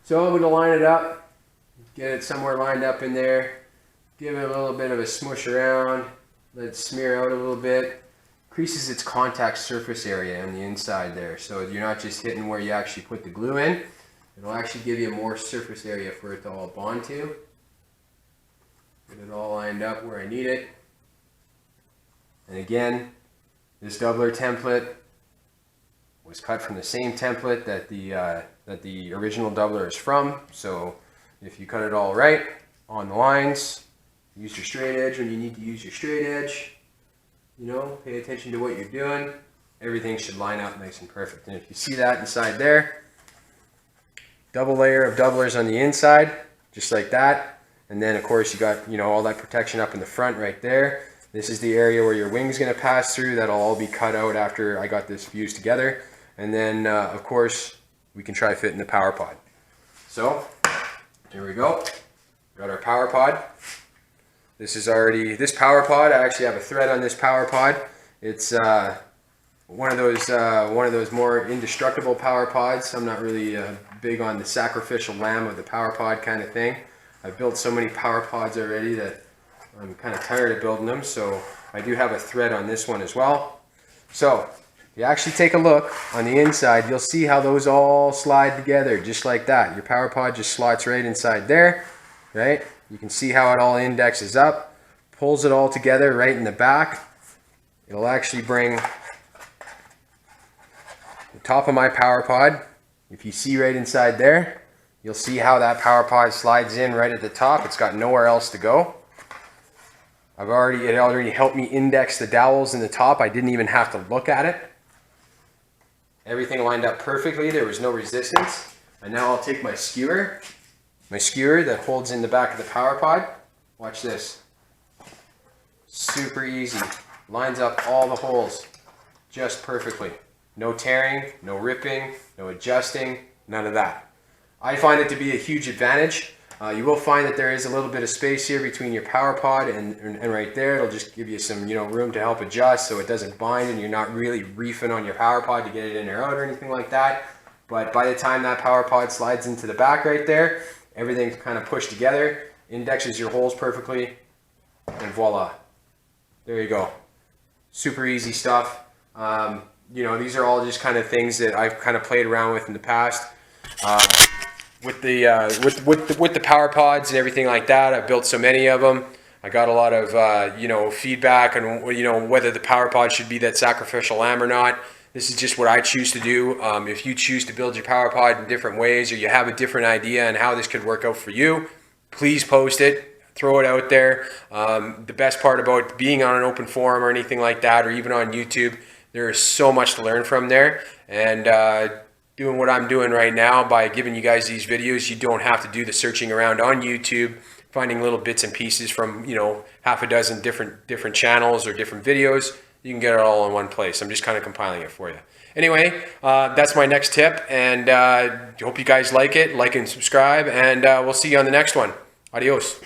So I'm going to line it up, get it somewhere lined up in there, give it a little bit of a smush around, let it smear out a little bit. Increases its contact surface area on the inside there, so you're not just hitting where you actually put the glue in. It'll actually give you more surface area for it to all bond to. Get it all lined up where I need it. And again, this doubler template was cut from the same template that the original doubler is from. So if you cut it all right on the lines, use your straight edge when you need to use your straight edge. You know, pay attention to what you're doing. Everything should line up nice and perfect. And if you see that inside there, double layer of doublers on the inside, just like that. And then of course you got, you know, all that protection up in the front right there. This is the area where your wing's gonna pass through. That'll all be cut out after I got this fused together. And then of course, we can try fitting the power pod. So, here we go. Got our power pod. This power pod, I actually have a thread on this power pod. It's one of those more indestructible power pods. I'm not really big on the sacrificial lamb of the power pod kind of thing. I've built so many power pods already that I'm kind of tired of building them, so I do have a thread on this one as well. So, if you actually take a look on the inside, you'll see how those all slide together, just like that. Your power pod just slots right inside there, right? You can see how it all indexes up, pulls it all together right in the back. It'll actually bring the top of my power pod. If you see right inside there, you'll see how that power pod slides in right at the top. It's got nowhere else to go. It already helped me index the dowels in the top. I didn't even have to look at it. Everything lined up perfectly. There was no resistance. And now I'll take my skewer that holds in the back of the power pod. Watch this. Super easy. Lines up all the holes just perfectly. No tearing, no ripping, no adjusting, none of that. I find it to be a huge advantage. You will find that there is a little bit of space here between your power pod and right there. It'll just give you some, you know, room to help adjust so it doesn't bind and you're not really reefing on your power pod to get it in or out or anything like that. But by the time that power pod slides into the back right there, everything's kind of pushed together, indexes your holes perfectly, and voila. There you go. Super easy stuff. You know, these are all just kind of things that I've kind of played around with in the past. With the power pods and everything like that, I've built so many of them. I got a lot of you know, feedback on, you know, whether the power pod should be that sacrificial lamb or not. This is just what I choose to do. If you choose to build your power pod in different ways, or you have a different idea on how this could work out for you, please post it, throw it out there. The best part about being on an open forum or anything like that, or even on YouTube, there is so much to learn from there. And doing what I'm doing right now by giving you guys these videos, you don't have to do the searching around on YouTube, finding little bits and pieces from, you know, half a dozen different channels or different videos. You can get it all in one place. I'm just kind of compiling it for you. Anyway, that's my next tip, and hope you guys like it. Like and subscribe, and we'll see you on the next one. Adios.